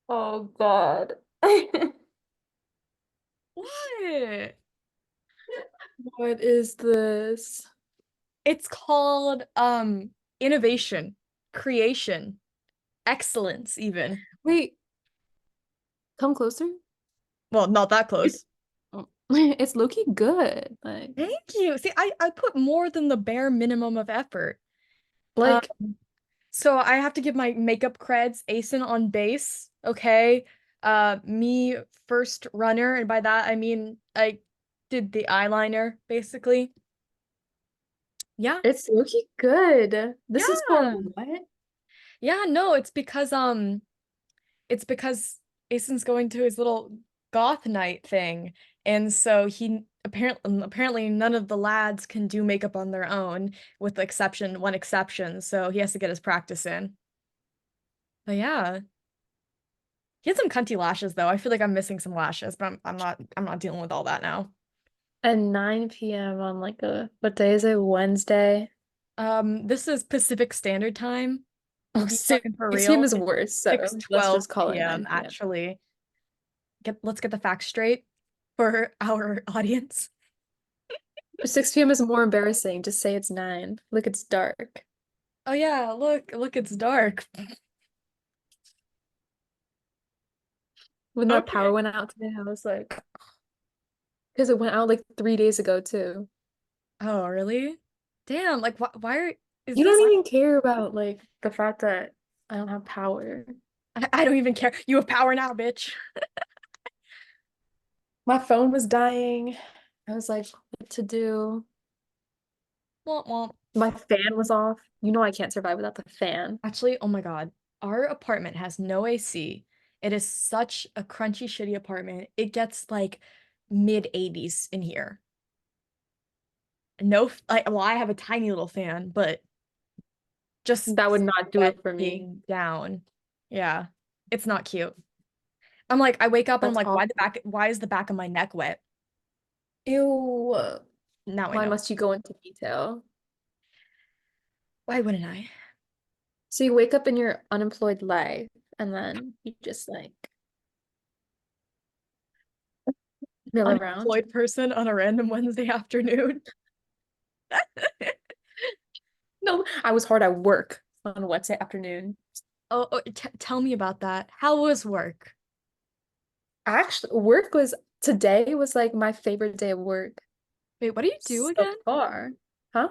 Oh God. What? What is this? It's called innovation, creation, excellence even. Wait, come closer. Well, not that It's close. it's low-key good. Like Thank you. See, I put more than the bare minimum of effort. Um, like so I have to give my makeup creds, Asen on base, okay? Me first runner, and by that I mean I did the eyeliner basically. Yeah. it's low-key good. This is for Yeah. what? Yeah, no, it's because Asen's going to his little goth night thing. And so he apparently none of the lads can do makeup on their own, with one exception. So he has to get his practice in. But yeah. He had some cunty lashes though. I feel like I'm missing some lashes, but I'm not dealing with all that now. At 9 p.m. on like a what day is it? Wednesday. This is Pacific Standard Time. We'll Oh, be 6 talking for p.m. real. is It's worse, so let's 6:12 just call it p.m. 9 p.m. actually. Let's get the facts straight for our audience. 6 p.m. is more embarrassing. Just say it's 9. Look, it's dark. Oh yeah, look, it's dark. When that power Okay. went out today, I was like, because it went out like 3 days ago too. Oh, really? Damn, like is You don't this even care about like the fact that I don't have power. I don't even care. You have power now, bitch. My phone was dying. I was like, what to do? Womp womp. My fan was off. You know I can't survive without the fan. Actually, oh my God. Our apartment has no AC. It is such a crunchy, shitty apartment. It gets like mid 80s in here. No, well, I have a tiny little fan, but just That would not do that it for me. being down. Yeah, it's not cute. I'm like, I wake up and I'm That's like, awful. why is the back of my neck wet? Ew. Now I Why know. must you go into detail? Why wouldn't I? So you wake up in your unemployed life and then you just like mill around. Unemployed person on a random Wednesday afternoon. No, I was hard at work on Wednesday afternoon. Oh, t tell me about that. How was work? Actually, work was today was like my favorite day of work Wait, what do you do so again? far. Huh?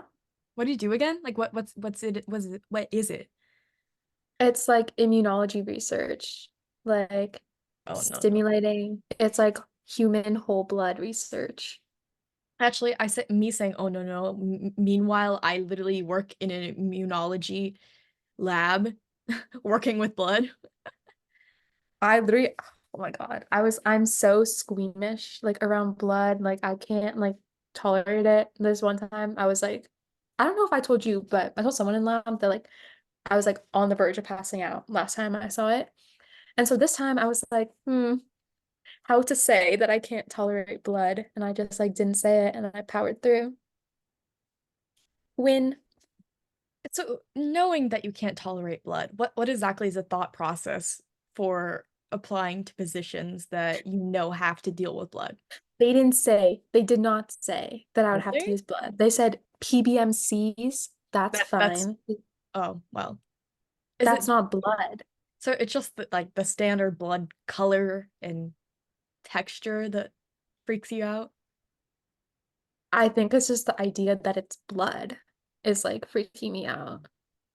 What do you do again? Like what is it? It's like immunology research, like Oh no. stimulating. It's like human whole blood research. Actually, I said me saying, "Oh no." Meanwhile, I literally work in an immunology lab working with blood. I literally, oh my God, I'm so squeamish like around blood. Like I can't like tolerate it. This one time I was like, I don't know if I told you, but I told someone in lab that like I was like on the verge of passing out last time I saw it. And so this time I was like, how to say that I can't tolerate blood. And I just like didn't say it and I powered through. Win. So, knowing that you can't tolerate blood, what exactly is the thought process for applying to positions that you know have to deal with blood? They did not say that I would have to Really? use blood. They said PBMCs, that's That's fine. oh well. Is That's it not blood. so it's just like the standard blood color and texture that freaks you out? I think it's just the idea that it's blood is like freaking me out.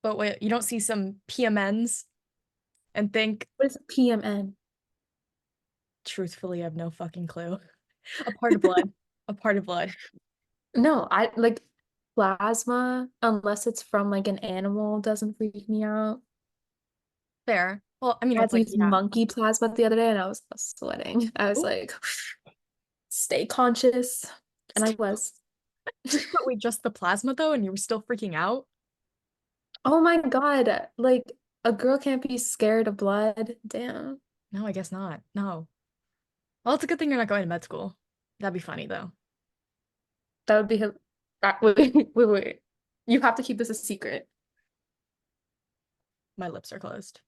But wait, you don't see some PMNs and think, What is PMN? truthfully, I have no fucking clue. A part of blood. A part of blood. No, I like plasma, unless it's from like an animal, doesn't freak me out. Fair. Well, I mean, I had it's to like, use yeah. monkey plasma the other day and I was sweating. I was Ooh. like, stay conscious. And I was. But wait, just the plasma though, and you were still freaking out? Oh my God. Like a girl can't be scared of blood. Damn. No, I guess not. No. Well, it's a good thing you're not going to med school. That'd be funny though. That would be wait, wait. You have to keep this a secret. My lips are closed.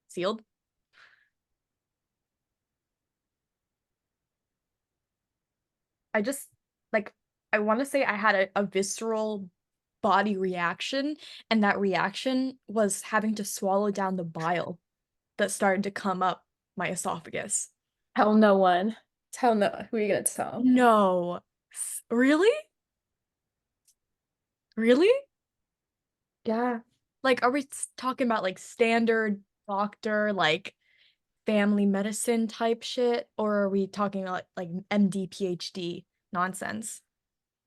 Sealed? I just like I want to say I had a visceral body reaction, and that reaction was having to swallow down the bile that started to come up my esophagus. Tell no one. Tell no. Who are you gonna tell? No. Really? Really? Yeah. Like, are we talking about like standard doctor, like family medicine type shit, or are we talking about like MD, PhD nonsense?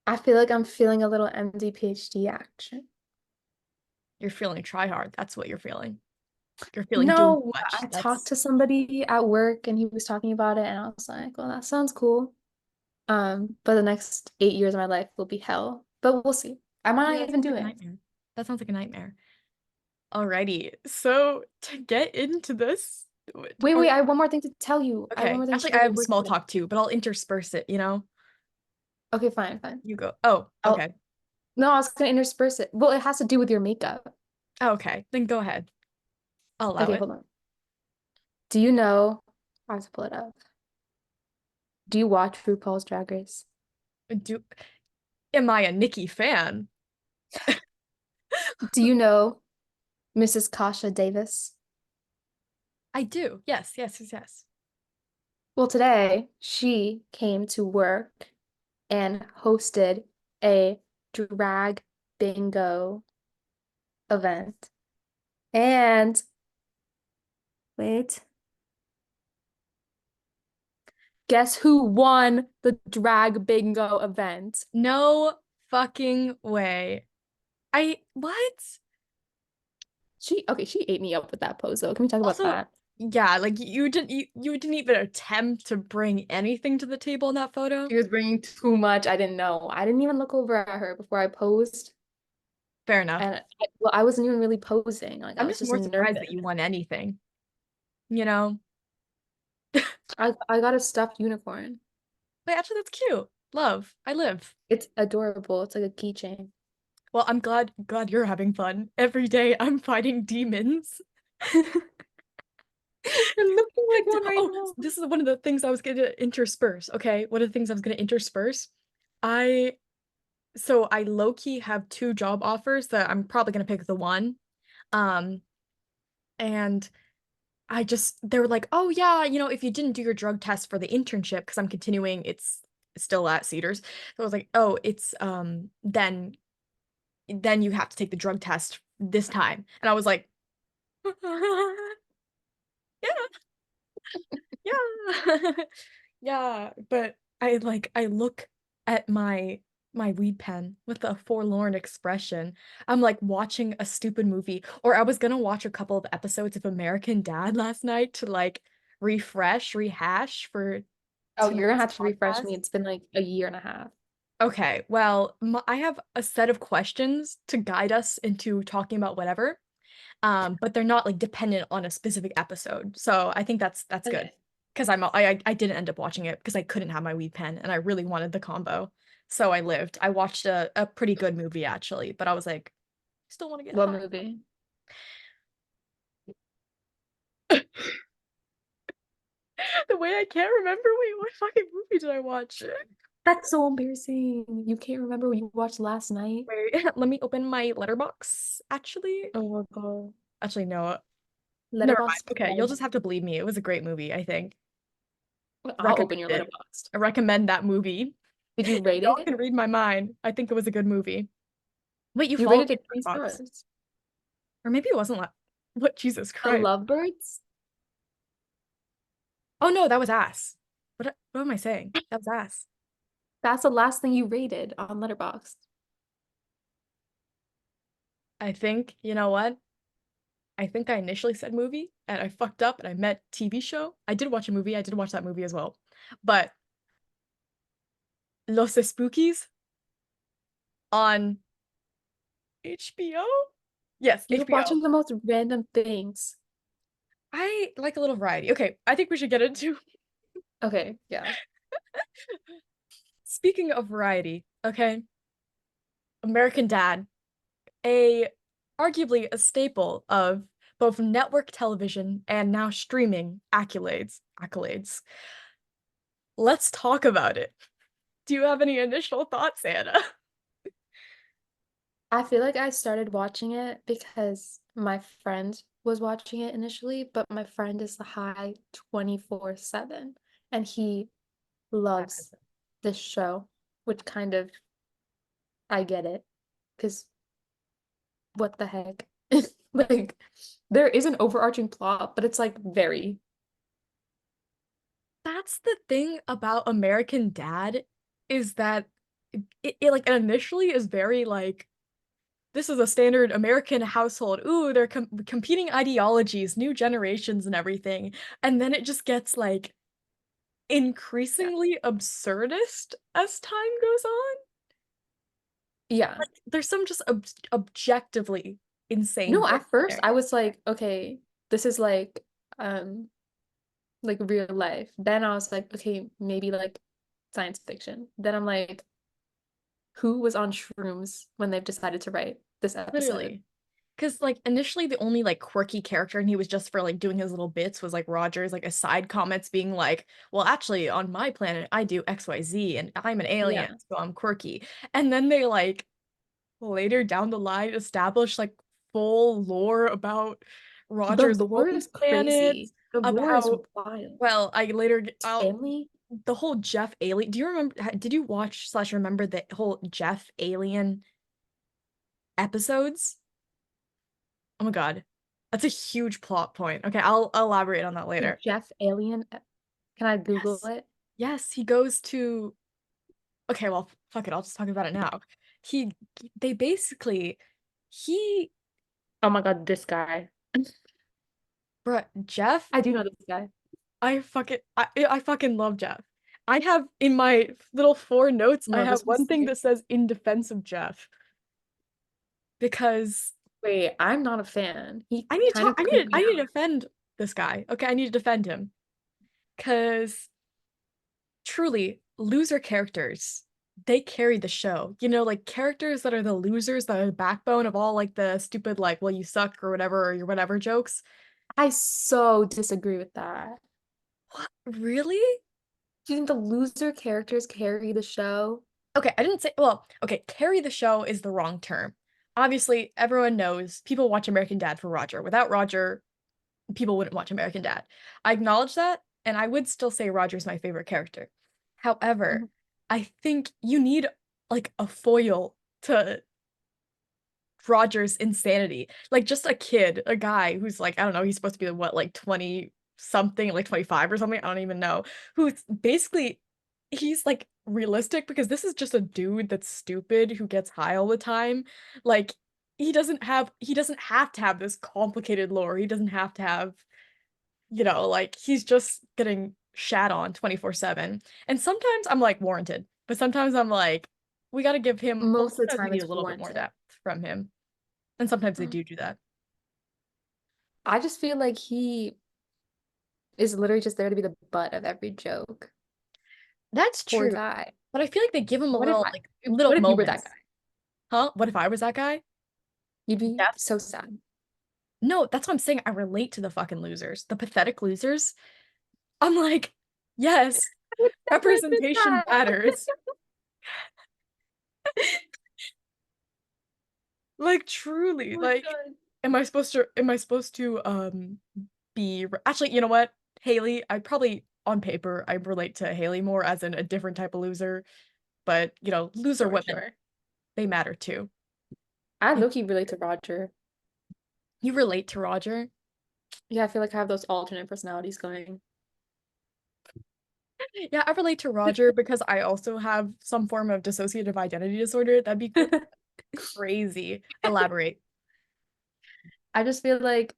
I feel like I'm feeling a little MD PhD action. You're feeling try hard. That's what you're feeling. You're feeling doing too No, much. I talked That's to somebody at work and he was talking about it and I was like, well, that sounds cool. But the next 8 years of my life will be hell. But we'll see. I might yeah, not that even sounds do like a it. nightmare. That sounds like a nightmare. Alrighty. So to get into this, Wait, are wait, I have one more thing to tell you. I have one okay. more thing to Actually, tell I you have at work small today. talk too, but I'll intersperse it, you know? Okay, fine, fine. You go. Oh, I'll okay. No, I was gonna intersperse it. Well, it has to do with your makeup. Oh, okay. Then go ahead. I'll allow Okay, it. hold on. Do you know? I have to pull it up. Do you watch RuPaul's Drag Race? Do Am I a Nikki fan? Do you know Mrs. Kasha Davis? I do. Yes, yes, yes, yes. Well, today she came to work and hosted a drag bingo event. And wait, guess who won the drag bingo event? No fucking way. What? She ate me up with that pose though. Can we talk about Also, that? yeah, like you didn't even attempt to bring anything to the table in that photo. She was bringing too much. I didn't know. I didn't even look over at her before I posed. Fair enough. And well, I wasn't even really posing. Like I I'm was just just more surprised nervous. that you won anything, you know? I got a stuffed unicorn. But actually, that's cute. Love. I live. It's adorable. It's like a keychain. Well, I'm glad you're having fun. Every day I'm fighting demons. You're looking like one right Oh, now. this is one of the things I was gonna intersperse. Okay, one of the things I was gonna intersperse. I I low-key have two job offers that I'm probably gonna pick the one. Um, and they were like, oh yeah, if you didn't do your drug test for the internship, because I'm continuing, it's still at Cedars. So I was like, oh, it's then you have to take the drug test this time. And I was like, yeah, yeah. Yeah, but I look at my weed pen with a forlorn expression. I'm like watching a stupid movie, or I was gonna watch a couple of episodes of American Dad last night to like rehash for Oh, you're gonna tonight's have to refresh podcast. me. It's been like a year and a half. Okay, well, I have a set of questions to guide us into talking about whatever. But they're not like dependent on a specific episode. So I think that's good. Okay. Because I didn't end up watching it because I couldn't have my weed pen and I really wanted the combo. So I lived. I watched a pretty good movie actually, but I was like, I still want to get What high. movie? The way I can't remember, wait, what fucking movie did I watch? That's so embarrassing. You can't remember what you watched last night? Wait, let me open my letterbox. Oh my God. Actually, no. Never mind. Letterboxd Okay, you'll plug. just have to believe me. It was a great movie, I think. I'll open your Recommended. letterboxd. I recommend that movie. Did you rate Y'all it? can read my mind. I think it was a good movie. Wait, you You followed rated me it three on Letterboxd. stars. Or maybe it wasn't what Jesus The Christ. Lovebirds? Oh no, that was ass. What am I saying? That was ass. That's the last thing you rated on Letterboxd. I think, you know what? I think I initially said movie and I fucked up and I meant TV show. I did watch a movie. I did watch that movie as well. But Los Spookies on HBO? Yes, You're HBO. watching the most random things. I like a little variety. Okay, I think we should get into Okay, yeah. speaking of variety, okay? American Dad, a arguably a staple of both network television and now streaming accolades. Let's talk about it. Do you have any initial thoughts, Anna? I feel like I started watching it because my friend was watching it initially, but my friend is the high 24/7 and he loves this show, which kind of I get it because what the heck? Like there is an overarching plot, but it's like very That's the thing about American Dad is that it like initially is very like this is a standard American household. Ooh, they're competing ideologies, new generations and everything. And then it just gets like yeah. increasingly absurdist as time goes on. Yeah. Like there's some just objectively insane No, things at first there. I was like, okay, this is like real life. Then I was like, okay, maybe like science fiction. Then I'm like, who was on shrooms when they've decided to write this episode? Literally. Because like initially the only like quirky character and he was just for like doing his little bits was like Roger's like aside comments being like, well, actually on my planet I do XYZ and I'm an alien, Yeah. so I'm quirky. And then they like later down the line establish like full lore about The Roger's lore home is planet, crazy. The lore is about wild. well, I'll Family? the whole Jeff alien. Do you remember did you watch slash remember the whole Jeff alien episodes? Oh my God. That's a huge plot point. Okay, I'll elaborate on that The later. Jeff Alien? Can I Google Yes. it? Yes, he goes to okay, well, fuck it, I'll just talk about it now. He they basically he Oh my God, this guy. bruh, Jeff, I do know this guy. I fucking love Jeff. I have in my little four notes, I No, have this one was thing sick. that says in defense of Jeff because Wait, I'm not a fan. He kind of creeped I me need to out. defend this guy. Okay, I need to defend him because truly, loser characters, they carry the show. You know, like characters that are the losers, that are the backbone of all like the stupid, like, well, you suck or whatever, or your whatever jokes. I so disagree with that. What? Really? Do you think the loser characters carry the show? Okay, I didn't say, well, okay, carry the show is the wrong term. Obviously, everyone knows people watch American Dad for Roger. Without Roger, people wouldn't watch American Dad. I acknowledge that, and I would still say Roger's my favorite character. However, Mhm. I think you need like a foil to Roger's insanity. Like just a kid, a guy who's like, I don't know, he's supposed to be what, like 20 something, like 25 or something, I don't even know. Who's basically he's like realistic because this is just a dude that's stupid who gets high all the time. Like he doesn't have to have this complicated lore. He doesn't have to have, you know, like he's just getting shat on 24/7. And sometimes I'm like warranted, but sometimes I'm like we got to give him well, Most of the sometimes we time need a it's little bit more warranted. depth from him. And sometimes they Mm. do that. I just feel like he is literally just there to be the butt of every joke. That's Poor true. guy. But I feel like they give him a What if little I, like little what if you were that moments. guy? Huh? What if I was that guy? You'd be Jeff? so sad. No, that's what I'm saying. I relate to the fucking losers, the pathetic losers. I'm like, yes, I would never admit representation that. matters. Like truly, Oh my like, God. am I supposed to be actually, you know what? Haley, I probably on paper I relate to Haley more as in a different type of loser, but you know, loser Sure, women, sure. they matter too. I You, low-key relate to Roger. you relate to Roger. Yeah, I feel like I have those alternate personalities going. Yeah, I relate to Roger because I also have some form of dissociative identity disorder. That'd be crazy. Elaborate. I just feel like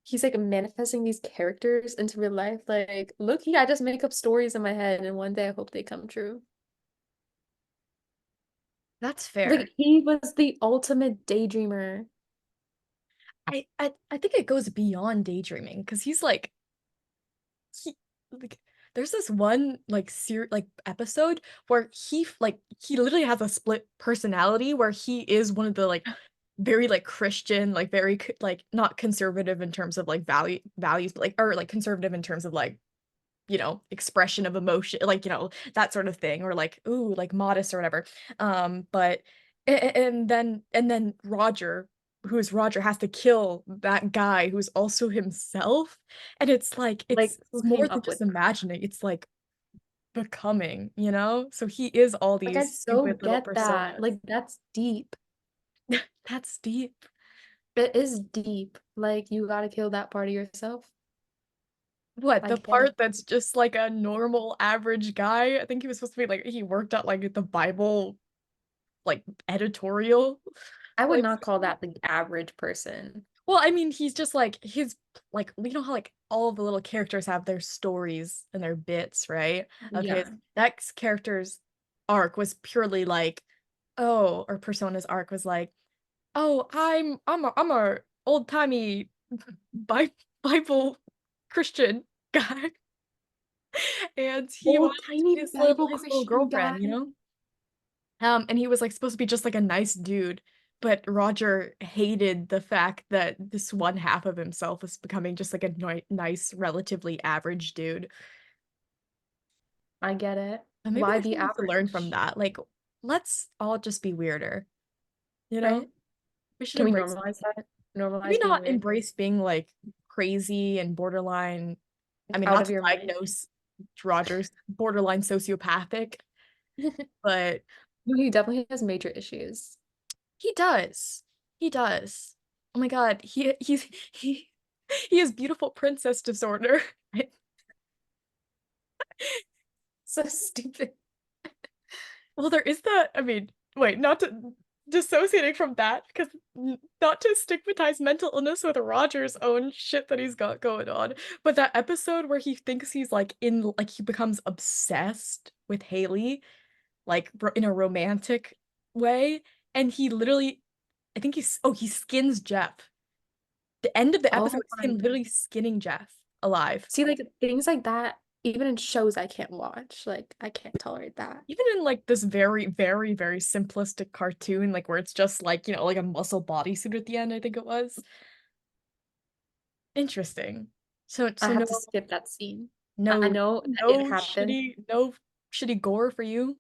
he's like manifesting these characters into real life. Like, look, I just make up stories in my head, and one day I hope they come true. That's fair. Like, he was the ultimate daydreamer. I think it goes beyond daydreaming because he's he like there's this one like like episode where he literally has a split personality where he is one of the like very like Christian, like very like not conservative in terms of like values, but like or like conservative in terms of like expression of emotion, like, that sort of thing, or like, ooh, like modest or whatever. But and then Roger has to kill that guy who's also himself. And it's like Like, it's who more came than up just with that? imagining, it's like becoming. So he is all Like, I these so stupid little get that. personas. Like, that's deep. That's deep. It is deep. Like, you gotta kill that part of yourself. What, I the get it. part that's just like a normal average guy? I think he was supposed to be like he worked at like the Bible like editorial. I would Like, not call that the average person. well, I mean, he's just like his like how like all of the little characters have their stories and their bits, right? Okay, Yeah. that character's arc was purely like, oh, or Persona's arc was like, oh, I'm a old-timey Bi Bible Christian guy. And he Old wanted tiny Bible his little Christian girlfriend, guy. you know? And he was like supposed to be just like a nice dude, but Roger hated the fact that this one half of himself was becoming just like a nice, relatively average dude. I get it. And maybe Why there's be something to learn from average? that. Like, let's all just be weirder, you know? Right? We should Can we embrace normalize that? maybe Normalize being not weird. embrace being like crazy and borderline. I mean, Out not of to your mind. diagnose Roger's borderline sociopathic, but No, he definitely has major issues. he does. He does. Oh my God. He has beautiful princess disorder. So stupid. Well, there is that. I mean, wait, not to dissociating from that, because not to stigmatize mental illness with Roger's own shit that he's got going on, but that episode where he thinks he's like like he becomes obsessed with Haley, like in a romantic way, and he literally, I think he skins Jeff. The end of the Oh episode is my him God. literally skinning Jeff alive. See, like things like that, even in shows I can't watch. Like, I can't tolerate that. Even in like this very, very, very simplistic cartoon, like where it's just like, like a muscle bodysuit at the end, I think it was. Interesting. So I so have no to skip that scene. I no know that it no happened. shitty gore for you.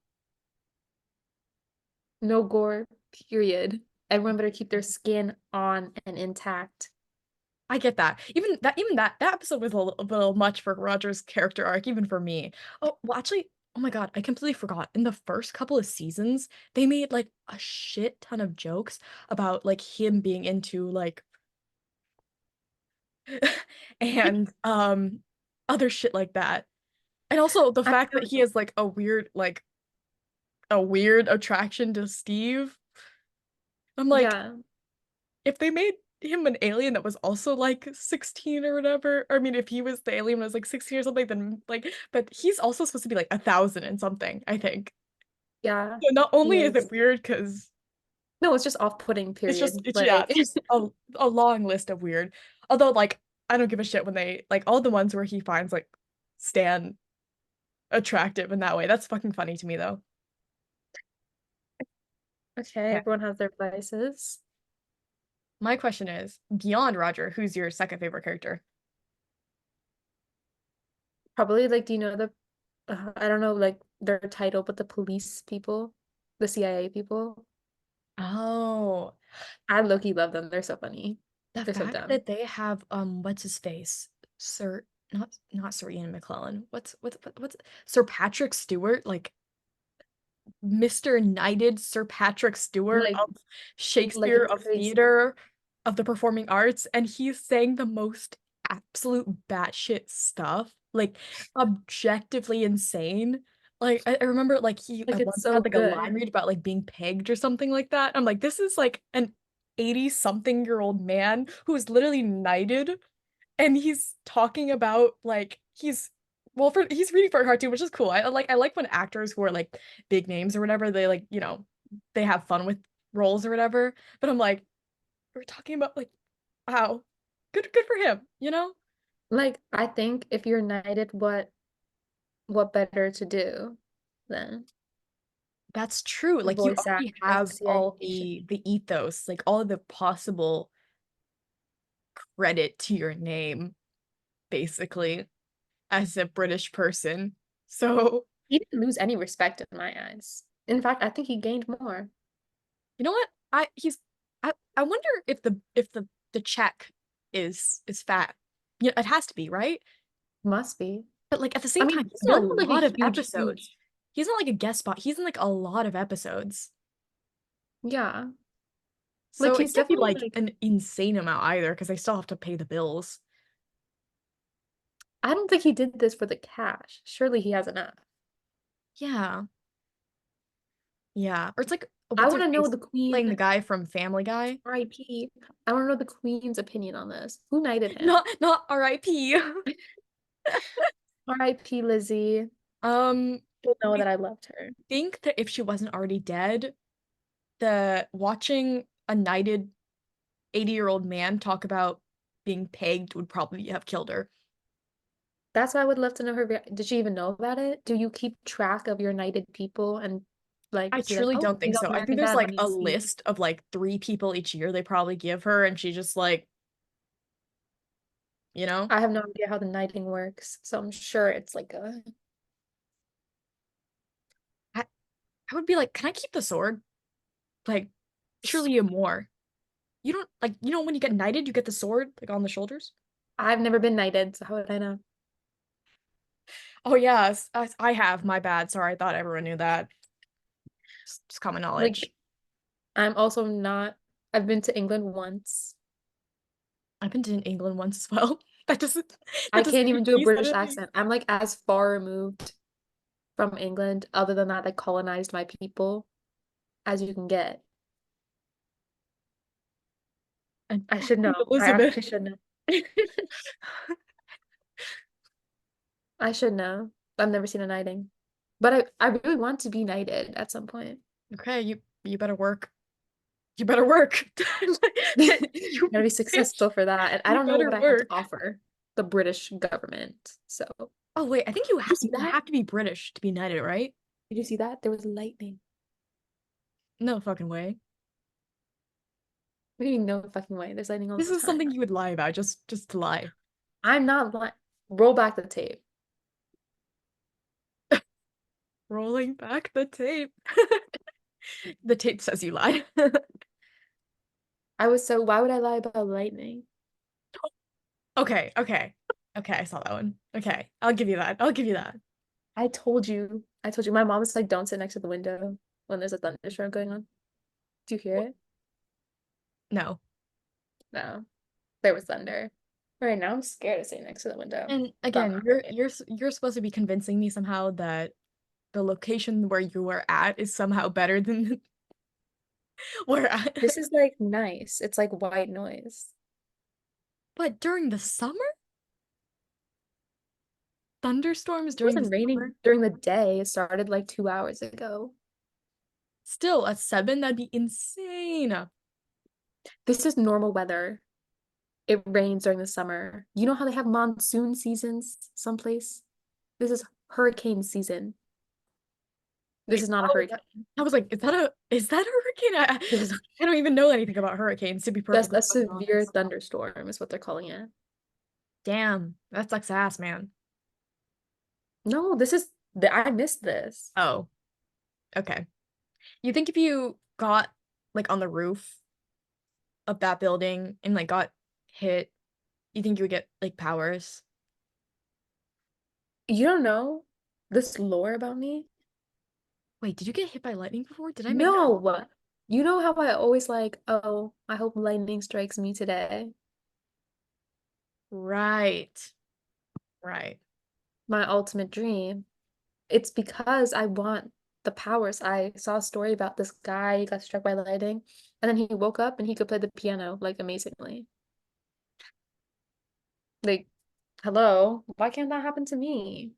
No gore, period. Everyone better keep their skin on and intact. I get that. Even that episode was a little much for Roger's character arc, even for me. Oh, well, actually, oh my God, I completely forgot. In the first couple of seasons, they made like a shit ton of jokes about like him being into like and other shit like that. And also the I fact that know. he has like a weird attraction to Steve. I'm like, Yeah. if they made him an alien that was also like 16 or whatever, or I mean if he was the alien was like 16 or something, then like, but he's also supposed to be like 1,000 and something, I think. Yeah. So not He only is it is. weird because No, it's just off-putting, period. yeah, Like, it's just a long list of weird. Although like I don't give a shit when they like all the ones where he finds like Stan attractive in that way. That's fucking funny to me though. okay, Yeah. everyone has their vices. My question is, beyond Roger, who's your second favorite character? Probably like, do you know the, I don't know like their title, but the police people, the CIA people. Oh, I low-key love them. They're so funny. the They're so fact dumb. that they have what's his face? Sir not Sir Ian McClellan. What's Sir Patrick Stewart, like Mr. Knighted Sir Patrick Stewart Like, of Shakespeare, it's of crazy. theater, of the performing arts, and he's saying the most absolute batshit stuff, like objectively insane. Like I remember like he Like, at it's once so had like a good. line read about like being pegged or something like that. I'm like, this is like an 80-something-year-old man who's literally knighted, and he's talking about like he's reading for a cartoon, which is cool. I like when actors who are like big names or whatever, they like, they have fun with roles or whatever. But I'm like, we're talking about like, wow, good for him, you know? Like, I think if you're knighted, what better to do than That's true. Like you voice act already as a have CIA all agent? the ethos, like all of the possible credit to your name, basically. as a British person. So, He didn't lose any respect in my eyes. In fact, I think he gained more. you know what? I wonder if the check is fat. Yeah, it has to be, right? Must be. But like at the I same mean, time, he's he's in been a in like a like a huge, episodes. huge. He's not like a guest spot. He's in like a lot of episodes. Yeah. So Like it he's can't be definitely like like an insane amount either, because they still have to pay the bills. I don't think he did this for the cash. Surely he has enough. Yeah. Yeah. Or it's like I what's her want to know face the Queen, playing the guy from Family Guy? RIP. I want to know the Queen's opinion on this. Who knighted him? Not R.I.P. RIP Lizzie. Um, People know I that I loved her. think that if she wasn't already dead, the watching a knighted 80-year-old man talk about being pegged would probably have killed her. That's why I would love to know her. Did she even know about it? Do you keep track of your knighted people and like I be like, truly oh, don't you think got so. I think married there's that? like Let me a see. list of like 3 people each year they probably give her, and she just like, you know? I have no idea how the knighting works, so I'm sure it's like a. I, I would be like, can I keep the sword? Like, surely you more. You don't like, when you get knighted, you get the sword like on the shoulders. I've never been knighted, so how would I know? Oh yes, I have. My bad. Sorry, I thought everyone knew that. Just common knowledge. Like, I'm also not. I've been to England once. I've been to England once as well. That doesn't I that doesn't can't even do a increase British anything. accent. I'm like as far removed from England, other than that, they colonized my people, as you can get. And I should know. Queen I Elizabeth. actually should know. I should know. I've never seen a knighting. But I really want to be knighted at some point. Okay, you better work. You better work. You Gotta be successful for that. And I you don't know better what I have to work. offer the British government. So, Oh wait, I think did you see you that? have to be British to be knighted, right? Did you see that? There was lightning. No fucking way. Maybe no fucking way. There's lightning all This the is something time. you would lie about, just to lie. I'm not like roll back the tape. Rolling back the tape. The tape says you lied. I was so why would I lie about lightning? Okay, okay. Okay, I saw that one. Okay, I'll give you that. I'll give you that. I told you. I told you. My mom was like, don't sit next to the window when there's a thunderstorm going on. Do you hear it? No. No. There was thunder. All right, now I'm scared to sit next to the window. And But I'm again, not you're really. you're you're supposed to be convincing me somehow that the location where you were at is somehow better than where I. This is like nice. It's like white noise. But during the summer? Thunderstorms It during the wasn't raining summer? during the day. It started like 2 hours ago. Still, at 7, that'd be insane. This is normal weather. It rains during the summer. You know how they have monsoon seasons someplace? This is hurricane season. This Wait, is not a oh, hurricane. I was like, is that a hurricane? This is I don't even know anything about hurricanes, to be just perfectly a fucking severe honest. thunderstorm is what they're calling it. Damn, that sucks ass, man. No, I missed this. Oh, okay. You think if you got like on the roof of that building and like got hit, you think you would get like powers? You don't know this lore about me? Wait, did you get hit by lightning before? Did I make that? No. You know how I always like, oh, I hope lightning strikes me today. Right. Right. My ultimate dream. It's because I want the powers. I saw a story about this guy, he got struck by lightning, and then he woke up and he could play the piano like amazingly. Like, hello, why can't that happen to me?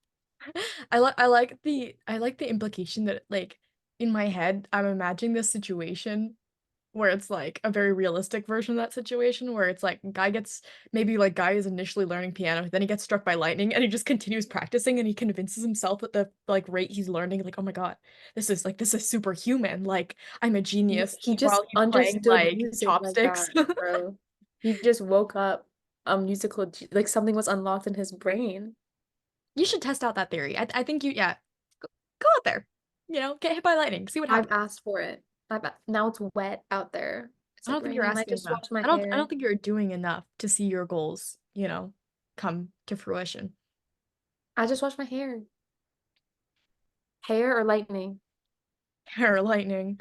I like the implication that like in my head I'm imagining this situation where it's like a very realistic version of that situation where it's like guy is initially learning piano, then he gets struck by lightning and he just continues practicing and he convinces himself at the like rate he's learning, like, oh my God, this is superhuman. Like I'm a genius He just while he's playing understood like music like chopsticks. that, bro. He just woke up a like something was unlocked in his brain. You should test out that theory. I think you, yeah, go out there. You know, get hit by lightning, see what I've happens. asked for it. Now it's wet out there. It's I like don't think you're raining. I asking just enough. washed my I don't hair. think you're doing enough to see your goals, you know, come to fruition. I just washed my hair. Hair or lightning? Hair or lightning.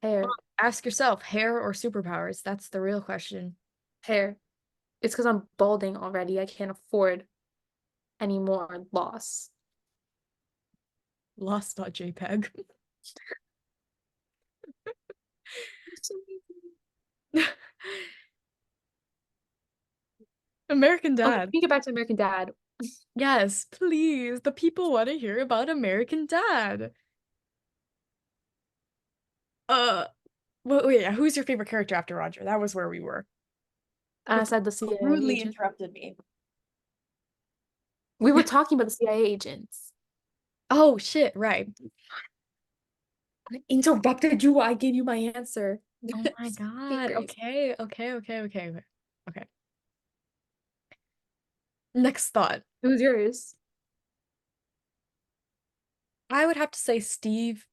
Well, Hair. ask yourself, hair or superpowers? That's the real question. Hair. It's because I'm balding already. I can't afford any more loss. Lost.jpg. American Okay, Dad. we can get back to American Dad. Yes, please. The people want to hear about American Dad. Uh, well, yeah, who's your favorite character after Roger? That was where we were And I before said the you CIA rudely agent. interrupted me. We were talking about the CIA agents. Oh shit, right. I interrupted you. I gave you my answer. Oh my It's fucking God. crazy. Okay. Okay. Next thought. Who's yours? I would have to say Steve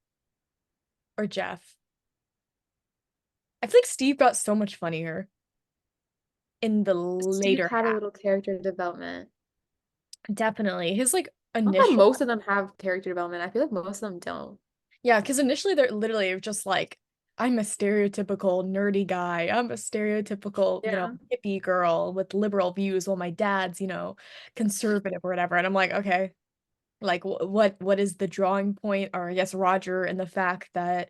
or Jeff. I feel like Steve got so much funnier in the Steve later had a half. little character development. Definitely. His like I don't know if initial, most of them have character development. I feel like most of them don't. yeah, because initially they're literally just like, I'm a stereotypical nerdy guy. I'm a stereotypical, Yeah. hippie girl with liberal views while my dad's, conservative or whatever. And I'm like, okay, like what is the drawing point? Or I guess Roger and the fact that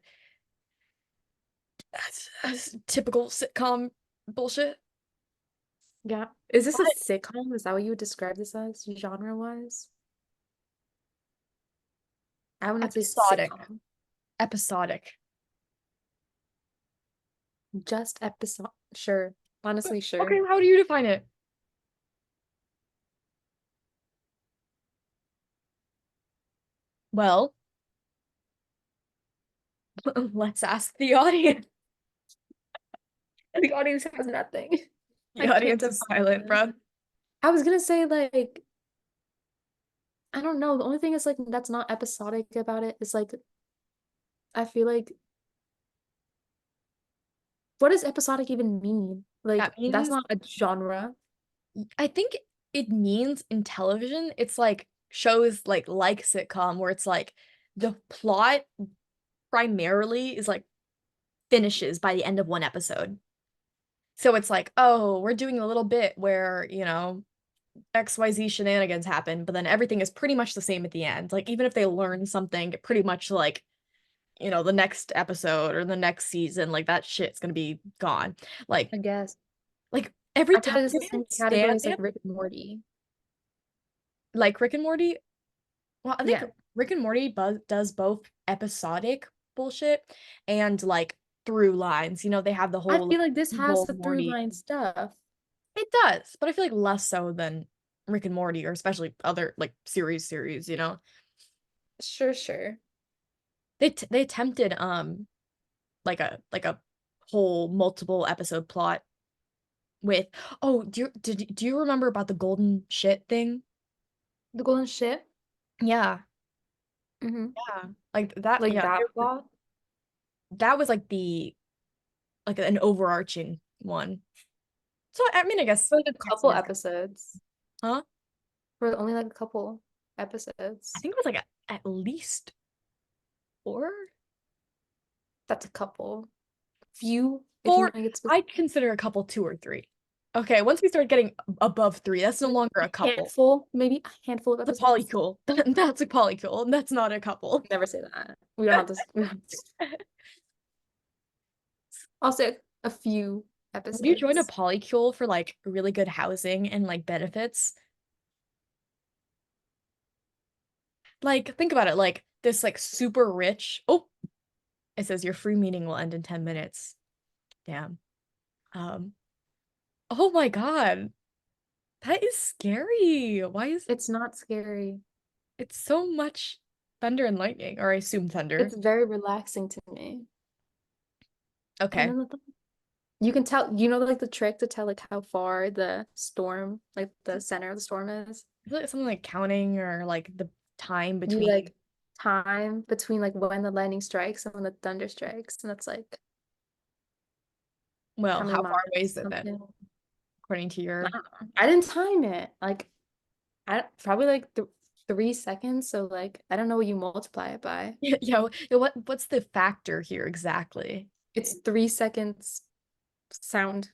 that's typical sitcom bullshit. Yeah. Is this a But sitcom? Is that what you would describe this as, genre-wise? I would not say episodic. sitcom. Episodic. Just episode. Sure. Honestly, Okay, sure. how do you define it? Well, let's ask the audience. The audience has nothing. The I can't audience is define silent, this. bro. I was gonna say like I don't know. The only thing is like that's not episodic about it is like I feel like what does episodic even mean? Like That that's means not a genre. I think it means in television, it's like shows like sitcom where it's like the plot primarily is like finishes by the end of one episode. So it's like, oh, we're doing a little bit where, XYZ shenanigans happen, but then everything is pretty much the same at the end. Like even if they learn something, pretty much like, the next episode or the next season, like that shit's gonna be gone. Like I guess. like every I feel time like it's they the same don't stand, category as they like have Rick and Morty. like Rick and Morty. Well, I think Yeah. Rick and Morty does both episodic bullshit and like through lines. They have the I whole like feel like this has evil the through Morty. line stuff. It does, but I feel like less so than Rick and Morty or especially other like series. Sure, sure. They attempted like a whole multiple episode plot with oh do you remember about the golden shit thing? The golden ship. Yeah. Hmm. Yeah. Like that, Like yeah, that plot. that was like the like an overarching one. So I mean, I guess For like a couple technically it's episodes. huh? For only like a couple I episodes. think it was like at least four. That's a couple. Few, if you Four. want to get I'd specific. consider a couple two or three. Okay, once we start getting above three, that's no Like longer a a couple. handful, maybe a handful of It's a episodes. polycule. That's a polycule. That's not a couple. Never say that. We don't have this. I'll say a few Would you join a episodes. polycule for like really good housing and like benefits? Like, think about it. Like this like super rich. Oh, it says your free meeting will end in 10 minutes. Damn. Um, oh my God. That is scary. Why is It's not scary. it's so much thunder and lightning, or I assume thunder. It's very relaxing to me. And Okay. then you can tell, like the trick to tell like how far the storm, like the center of the storm is. I feel like something like counting or like the time You between. like time between like when the lightning strikes and when the thunder strikes, and that's like Well, how many how far miles, away is it then, something. according to I your? don't know. I didn't time it. Like I probably like th 3 seconds. So like I don't know what you multiply it by. Yeah, what's the factor here exactly? It's 3 seconds sound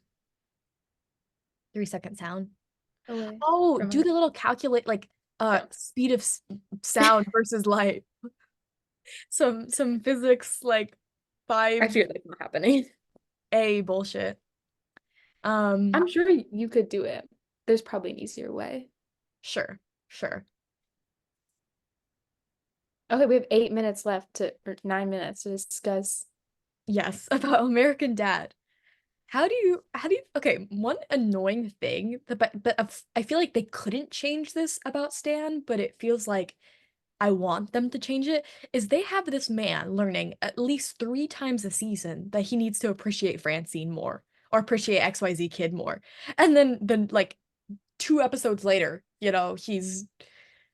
3 second sound. away Oh, from do it. the little calculate like Yeah. speed of sound versus light. Some physics like I 5A feel like not happening. bullshit. Um, I'm sure you could do it. There's probably an easier way. sure, sure. Okay, we have 8 minutes left to, or 9 minutes to discuss. Yes, about American Dad. How do you okay, one annoying thing that I feel like they couldn't change this about Stan, but it feels like I want them to change it, is they have this man learning at least 3 times a season that he needs to appreciate Francine more or appreciate XYZ kid more. And then like 2 episodes later, he's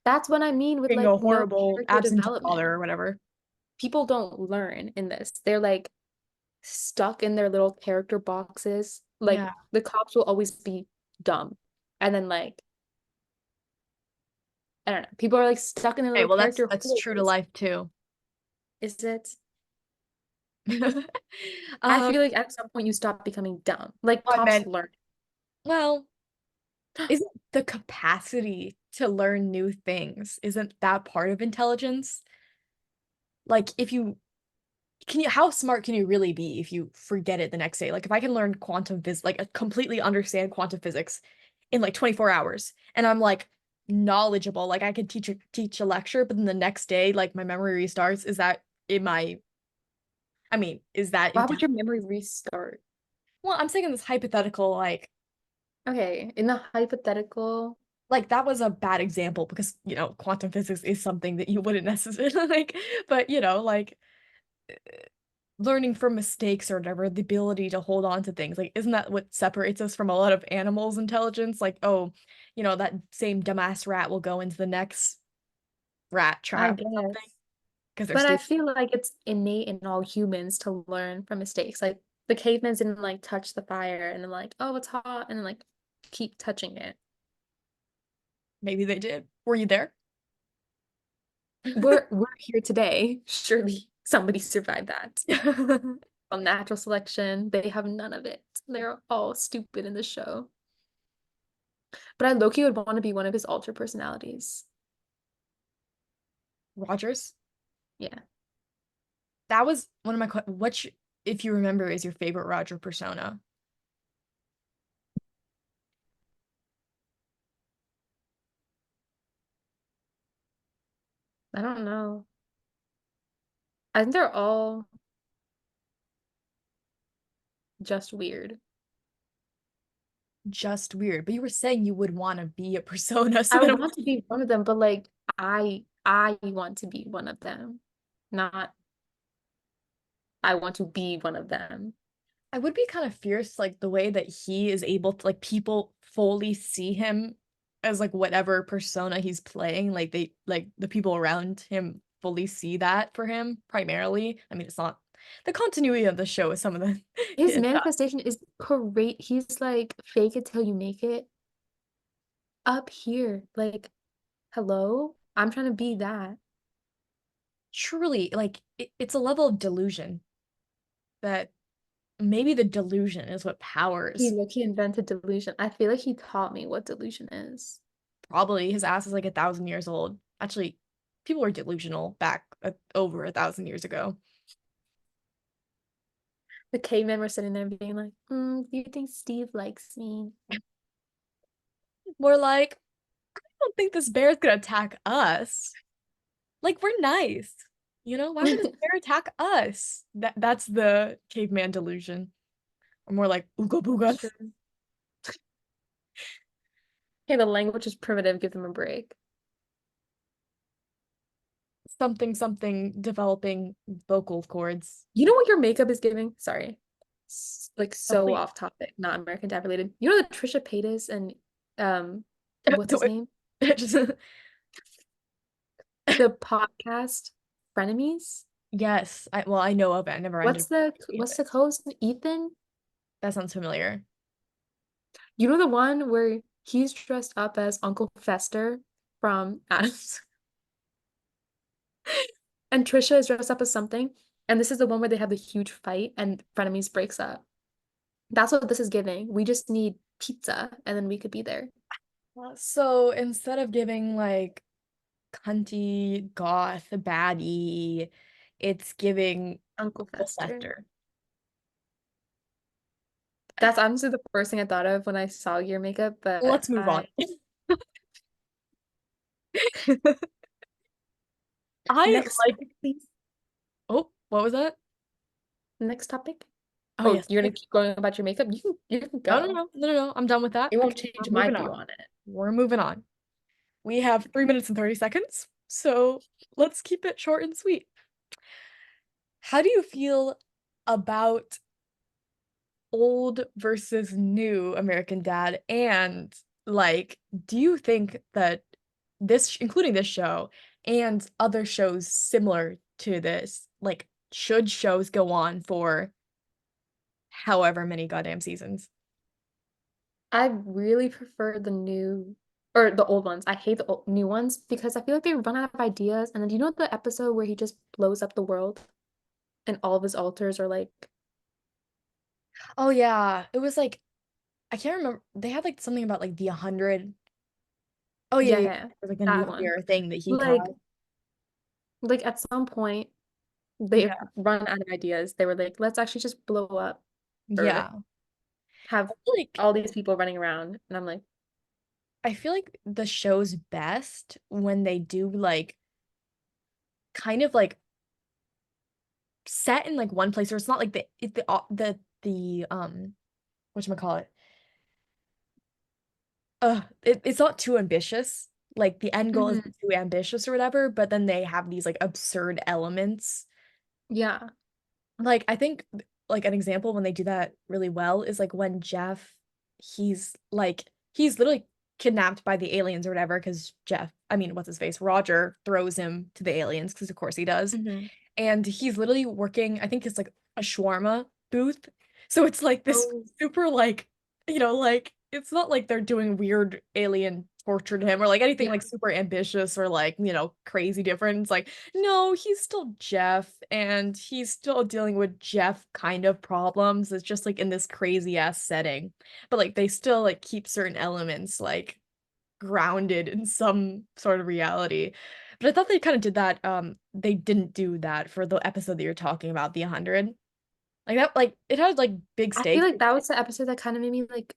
That's what I mean with being like a no horrible character absentee father development. or whatever. People don't learn in this. They're like stuck in their little character boxes. Like Yeah. the cops will always be dumb. And then like I don't know. People are like stuck in their Okay, little well that's character that's true to holes. life too. Is it? I Um, feel like at some point you stop becoming dumb. Like I cops meant, learn. well, isn't the capacity to learn new things, isn't that part of intelligence? Like if you can you how smart can you really be if you forget it the next day? Like if I can learn quantum physics, like completely understand quantum physics in like 24 hours and I'm like knowledgeable, like I could teach a lecture, but then the next day like my memory restarts, is that in my is that Why would intelligent? your memory restart? Well, I'm saying in this hypothetical Okay, in the hypothetical, like that was a bad example because quantum physics is something that you wouldn't necessarily like, but like learning from mistakes or whatever, the ability to hold on to things. Like, isn't that what separates us from a lot of animals' intelligence? Like, oh, that same dumbass rat will go into the next rat I trap or something guess. because they're But I stupid. feel like it's innate in all humans to learn from mistakes. Like the cavemen didn't like touch the fire and then like, oh, it's hot, and then like keep touching it. Maybe they did. Were you there? We're here today. Surely somebody survived that. On natural selection, they have none of it. They're all stupid in the show. But I low-key would want to be one of his alter personalities. Rogers? Yeah. That was one of my if you remember, is your favorite Roger persona? I don't know. I think they're all just weird. Just weird. But you were saying you would want to be a persona, so I then want to be one of them, but like I want to be one of them. Not I want to be one of them. I would be kind of fierce, like the way that he is able to, like, people fully see him as like whatever persona he's playing. Like like the people around him fully see that for him primarily. It's not the continuity of the show is some of the His it's manifestation is great. He's like fake it till you make it up here. Like, hello? I'm trying to be that. truly like it's a level of delusion that maybe the delusion is what He powers. look he invented delusion. I feel like he taught me what delusion is. Probably his ass is like 1,000 years old. Actually, people were delusional back over 1,000 years ago. The cavemen were sitting there being like, do you think Steve likes me? More like, I don't think this bear's gonna attack us. Like, we're nice. Why would this bear attack us? That's the caveman delusion. Or more like ooga booga. True. Hey, the language is primitive, give them a break. Something something developing vocal cords. You know what your makeup is giving? Sorry. Like Oh, so please. off topic, not American Dad related. You know that Trisha Paytas and what's his Do it. name? Just- The podcast Frenemies. yes, I know of it. I never ended What's up the watching what's it. the host? Ethan? That sounds familiar. You know the one where he's dressed up as Uncle Fester from Adams, and Trisha is dressed up as something, and this is the one where they have the huge fight and Frenemies breaks up. That's what this is giving. We just need pizza, and then we could be there. So instead of giving like cunty, goth, baddie, it's giving Uncle Uncle Fester. Fester. That's honestly the first thing I thought of when I saw your makeup, but Let's move on. I I next like, topic, please. oh, what was that? Next topic. Oh, Oh, yes. you're gonna keep going about your makeup? You can No, no, go. no, no, no, no. I'm done with that. It won't Okay, change we're my moving view on. on it. We're moving on. We have 3 minutes and 30 seconds, so let's keep it short and sweet. How do you feel about old versus new American Dad? And like, do you think that this, including this show and other shows similar to this, like, should shows go on for however many goddamn seasons? I really prefer the new or the old ones. I hate the new ones because I feel like they run out of ideas. And then do you know the episode where he just blows up the world and all of his altars are like, Oh yeah, it was like I can't remember. They had like something about like the 100. Oh yeah, yeah, yeah, yeah. yeah, It was like a that one. nuclear thing that he Like, caused. like at some point they've Yeah, run out of ideas. They were like, let's actually just blow up Earth, yeah. have I feel like all these people running around. And I'm like, I feel like the show's best when they do like kind of like set in like one place, or it's not like the whatchamacallit, it's not too ambitious. Like the end goal mhm, isn't too ambitious or whatever, but then they have these like absurd elements. yeah. Like I think like an example when they do that really well is like when Jeff, he's literally kidnapped by the aliens or whatever because I mean, what's his face? Roger throws him to the aliens because of course he does. Hmm. And he's literally working, I think it's like a shawarma booth. So it's like this Oh, super like, like it's not like they're doing weird alien torture to him or like anything yeah, like super ambitious or like, crazy different. It's like, no, he's still Jeff and he's still dealing with Jeff kind of problems. It's just like in this crazy ass setting. But like they still like keep certain elements like grounded in some sort of reality. But I thought they kind of did that. They didn't do that for the episode that you're talking about, the 100. Like that, like it had like big I feel stakes. like that was the episode that kind of made me like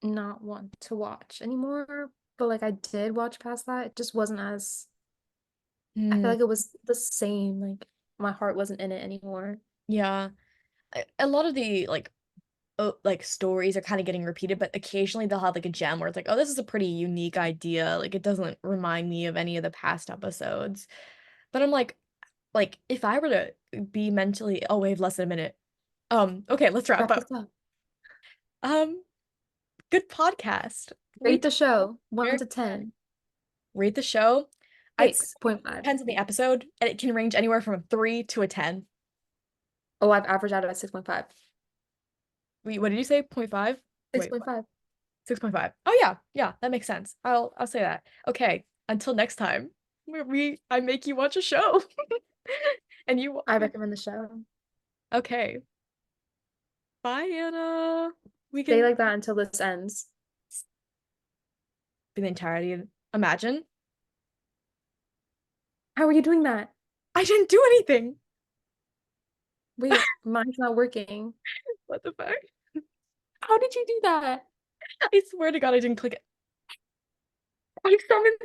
not want to watch anymore. But like I did watch past that. It just wasn't as I feel Hmm, like it was the same. Like my heart wasn't in it anymore. yeah. A lot of the like stories are kind of getting repeated, but occasionally they'll have like a gem where it's like, oh, this is a pretty unique idea. Like it doesn't remind me of any of the past episodes. But I'm like if I were to be mentally, oh, we have less than a minute. Okay, let's wrap Wrap up. this up. Um, Good podcast. We Rate the talked show 1 very to 10. rate the show. I'd say 6.5. depends on the episode, and it can range anywhere from a 3 to a 10. Oh, I've averaged out at 6.5. Wait, what did you say? 0.5? Wait, what? 6.5. 6.5. Oh yeah, yeah, that makes sense. I'll say that. Okay, until next time, I make you watch a show. And you I recommend the show. okay. Bye, Anna. We Stay can like that until this ends. be the entirety of imagine. How are you doing that? I didn't do anything. Wait, mine's not working. What the fuck? How did you do that? I swear to God, I didn't click it. I summoned